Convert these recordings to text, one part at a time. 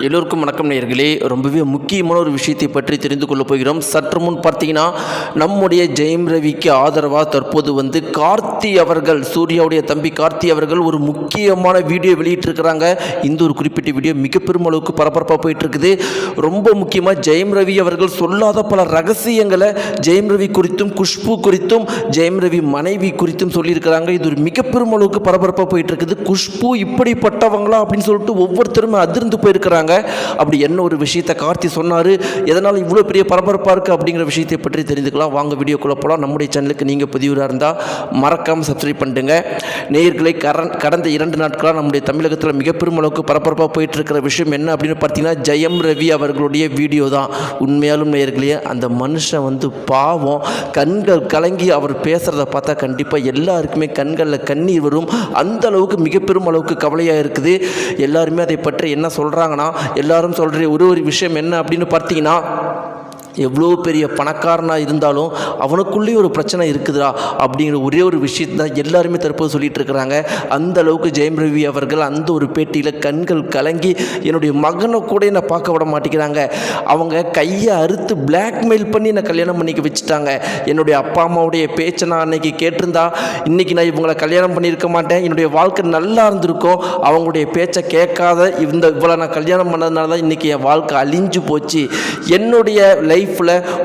எல்லோருக்கும் வணக்கம் நேயர்களே. ரொம்பவே முக்கியமான ஒரு விஷயத்தை பற்றி தெரிந்து கொள்ள போகிறோம். சற்று முன் பார்த்தீங்கன்னா நம்முடைய ஜெயம் ரவிக்கு ஆதரவாக தற்போது கார்த்தி அவர்கள், சூர்யாவுடைய தம்பி கார்த்தி அவர்கள் ஒரு முக்கியமான வீடியோ வெளியிட்டிருக்கிறாங்க. இந்த ஒரு குறிப்பிட்ட வீடியோ மிக பெரும் அளவுக்கு பரபரப்பாக போயிட்டு இருக்குது. ரொம்ப முக்கியமாக ஜெயம் ரவி அவர்கள் சொல்லாத பல ரகசியங்களை ஜெயம் ரவி குறித்தும் குஷ்பு குறித்தும் ஜெயம் ரவி மனைவி குறித்தும் சொல்லியிருக்கிறாங்க. இது ஒரு மிக பெரும் அளவுக்கு பரபரப்பாக போயிட்டு இருக்குது. குஷ்பு இப்படிப்பட்டவங்களா அப்படின்னு சொல்லிட்டு ஒவ்வொருத்தரும் அதிர்ந்து போயிருக்கிறாங்க. அப்படி என்ன ஒரு விஷயத்தை கார்த்தி சொன்னார், எதனால் இவ்வளோ பெரிய பரபரப்பாக இருக்குது அப்படிங்கிற விஷயத்தை பற்றி தெரிந்துக்கலாம். வாங்க வீடியோக்குள்ளே போகலாம். நம்முடைய சேனலுக்கு நீங்கள் புதியவராக இருந்தால் மறக்காமல் சப்ஸ்கிரைப் பண்ணிடுங்க. நேயர்களை கடந்த 2 நாட்களாக நம்முடைய தமிழகத்தில் மிக பெரும் அளவுக்கு பரபரப்பாக போயிட்டு இருக்கிற விஷயம் என்ன அப்படின்னு பார்த்தீங்கன்னா ஜெயம் ரவி அவர்களுடைய வீடியோ தான். உண்மையாலும் நேயர்களே, அந்த மனுஷன் பாவம், கண்கள் கலங்கி அவர் பேசுகிறத பார்த்தா கண்டிப்பாக எல்லாருக்குமே கண்களில் கண்ணீர் வரும். அந்த அளவுக்கு மிக பெரும் அளவுக்கு கவலையாக இருக்குது. எல்லாருமே அதை பற்றி என்ன சொல்கிறாங்கன்னா, எல்லாரும் சொல்கிற ஒரு விஷயம் என்ன அப்படின்னு பார்த்தீங்கன்னா, எவ்வளோ பெரிய பணக்காரனாக இருந்தாலும் அவனுக்குள்ளேயே ஒரு பிரச்சனை இருக்குதுடா அப்படிங்கிற ஒரே ஒரு விஷயத்தை தான் எல்லாருமே தற்போது சொல்லிகிட்டு இருக்கிறாங்க. அந்த அளவுக்கு ஜெயம் ரவி அவர்கள் அந்த ஒரு பேட்டியில் கண்கள் கலங்கி என்னுடைய மகனை கூட என்னை பார்க்க விட மாட்டேங்கிறாங்க, அவங்க கையை அறுத்து பிளாக்மெயில் பண்ணி என்னை கல்யாணம் பண்ணிக்க வச்சுட்டாங்க. என்னுடைய அப்பா அம்மாவுடைய பேச்சை நான் அன்றைக்கி கேட்டிருந்தா இன்றைக்கி நான் இவங்களை கல்யாணம் பண்ணியிருக்க மாட்டேன், என்னுடைய வாழ்க்கை நல்லா இருந்திருக்கும். அவங்களுடைய பேச்சை கேட்காத இவ்வளோ நான் கல்யாணம் பண்ணதுனால தான் இன்றைக்கி என் வாழ்க்கை அழிஞ்சு போச்சு. என்னுடைய லைஃப்பில்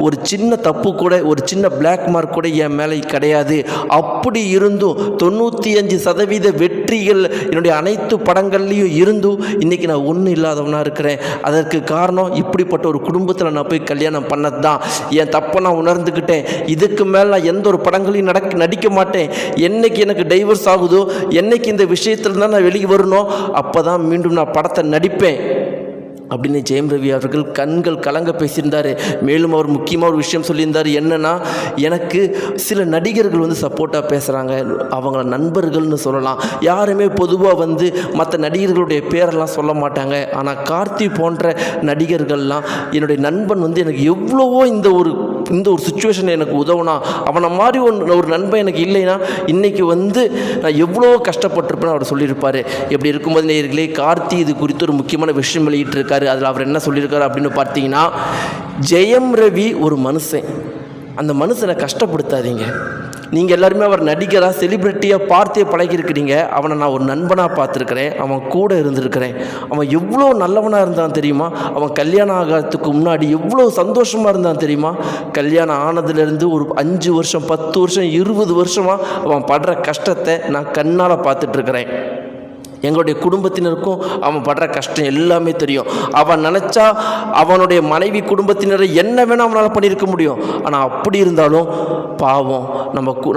ஒரு சின்ன தப்பு கூட, ஒரு சின்ன பிளாக் மார்க் கூட என் மேலே கிடையாது. அப்படி இருந்தும் 95% வெற்றிகள் என்னுடைய அனைத்து படங்கள்லையும் இருந்தும் இன்றைக்கி நான் ஒன்றும் இல்லாதவனாக இருக்கிறேன். அதற்கு காரணம் இப்படிப்பட்ட ஒரு குடும்பத்தில் நான் போய் கல்யாணம் பண்ணது தான். என் தப்பை நான் உணர்ந்துக்கிட்டேன். இதுக்கு மேலே நான் எந்த ஒரு படங்களையும் நடிக்க மாட்டேன். என்னைக்கு எனக்கு டைவர்ஸ் ஆகுதோ, என்னைக்கு இந்த விஷயத்தில் தான் நான் வெளியே வரணும், அப்போ தான் மீண்டும் நான் படத்தை நடிப்பேன் அப்படின்னு ஜெயம் ரவி அவர்கள் கண்கள் கலங்க பேசியிருந்தார். மேலும் அவர் முக்கியமாக ஒரு விஷயம் சொல்லியிருந்தார். என்னென்னா, எனக்கு சில நடிகர்கள் சப்போர்ட்டாக பேசுகிறாங்க, அவங்கள நண்பர்கள்னு சொல்லலாம். யாருமே பொதுவாக மற்ற நடிகர்களுடைய பேரெல்லாம் சொல்ல மாட்டாங்க. ஆனால் கார்த்தி போன்ற நடிகர்கள்லாம் என்னுடைய நண்பன் எனக்கு எவ்வளவோ இந்த ஒரு சுச்சுவேஷன் எனக்கு உதவுனா, அவனை மாதிரி ஒரு நண்பன் எனக்கு இல்லைன்னா இன்றைக்கி நான் எவ்வளோ கஷ்டப்பட்டிருப்பேன்னு அவர் சொல்லியிருப்பார். இப்படி இருக்கும்போது நேயர்களே, கார்த்தி இது குறித்து ஒரு முக்கியமான விஷயம் வெளியிட்டிருக்காரு. அதில் அவர் என்ன சொல்லியிருக்காரு அப்படின்னு பார்த்தீங்கன்னா, ஜெயம் ரவி ஒரு மனுஷன், அந்த மனுஷனை கஷ்டப்படுத்தாதீங்க. நீங்கள் எல்லாருமே அவர் நடிகராக செலிப்ரிட்டியாக பார்த்தே பழகிருக்கிறீங்க. அவனை நான் ஒரு நண்பனாக பார்த்துருக்கிறேன், அவன் கூட இருந்திருக்கிறேன். அவன் எவ்வளோ நல்லவனாக இருந்தான் தெரியுமா? அவன் கல்யாணம் ஆகிறதுக்கு முன்னாடி எவ்வளோ சந்தோஷமாக இருந்தான் தெரியுமா? கல்யாணம் ஆனதுலேருந்து ஒரு 5 வருஷம் 10 வருஷம் 20 வருஷமாக அவன் படுற கஷ்டத்தை நான் கண்ணால் பார்த்துட்ருக்கிறேன். எங்களுடைய குடும்பத்தினருக்கும் அவன் படுற கஷ்டம் எல்லாமே தெரியும். அவன் நினச்சா அவனுடைய மனைவி குடும்பத்தினரை என்ன வேணால் அவனால் பண்ணியிருக்க முடியும். ஆனால் அப்படி இருந்தாலும் பாவம்,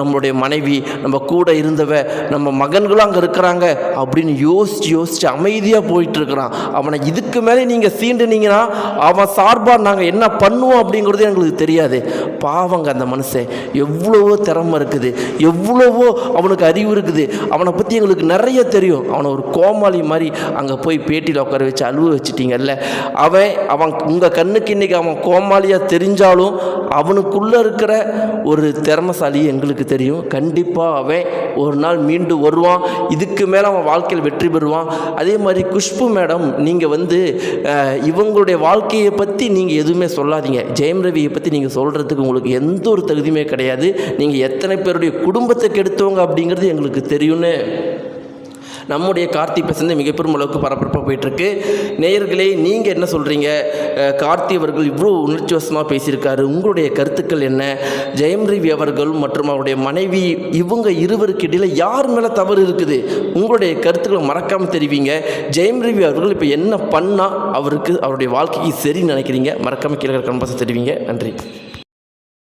நம்மளுடைய மனைவி, நம்ம கூட இருந்தவ, நம்ம மகன்களும் அங்கே இருக்கிறாங்க அப்படின்னு யோசித்து அமைதியாக போயிட்டுருக்கிறான். அவனை இதுக்கு மேலே நீங்கள் சீண்டுனீங்கன்னா அவன் சார்பாக நாங்கள் என்ன பண்ணுவோம் அப்படிங்கிறது எங்களுக்கு தெரியாது. பாவங்க, அந்த மனுஷன் எவ்வளவோ திறமை இருக்குது, எவ்வளவோ அவனுக்கு அறிவு இருக்குது, அவனை பற்றி எங்களுக்கு நிறைய தெரியும். அவனை ஒரு கோமாளி மாதிரி அங்கே போய் பேட்டியில் உட்கார வச்சு அழுவ வச்சுட்டீங்கல்ல. அவன் உங்கள் கண்ணுக்கு இன்றைக்கி அவன் கோமாளியாக தெரிஞ்சாலும் அவனுக்குள்ளே இருக்கிற ஒரு திறமைசாலி எங்களுக்கு தெரியும். கண்டிப்பாக அவன் ஒரு நாள் மீண்டும் வருவான். இதுக்கு மேலே அவன் வாழ்க்கையில் வெற்றி பெறுவான். அதே மாதிரி குஷ்பு மேடம், நீங்கள் இவங்களுடைய வாழ்க்கையை பற்றி நீங்கள் எதுவுமே சொல்லாதீங்க. ஜெயம் ரவியை பற்றி நீங்கள் சொல்கிறதுக்கு உங்களுக்கு எந்த ஒரு தகுதியுமே கிடையாது. நீங்கள் எத்தனை பேருடைய குடும்பத்தை கெடுத்தவங்க அப்படிங்கிறது எங்களுக்கு தெரியும்னு நம்முடைய கார்த்தி பேசுறது மிகப்பெரும் அளவுக்கு பரபரப்பாக போயிட்டுருக்கு. நேயர்களே, நீங்கள் என்ன சொல்கிறீங்க? கார்த்தி அவர்கள் இவ்வளோ உணர்ச்சிவசமாக பேசியிருக்காரு, உங்களுடைய கருத்துக்கள் என்ன? ஜெயம் ரவி அவர்கள் மற்றும் அவருடைய மனைவி, இவங்க இருவருக்கு இடையில் யார் மேலே தவறு இருக்குது? உங்களுடைய கருத்துக்களை மறக்காமல் தெரிவிங்க. ஜெயம் ரவி அவர்கள் இப்போ என்ன பண்ணால் அவருடைய வாழ்க்கைக்கு சரின்னு நினைக்கிறீங்க? மறக்காமல் கீழே கமெண்ட் பாக்ஸில் தெரிவிங்க. நன்றி.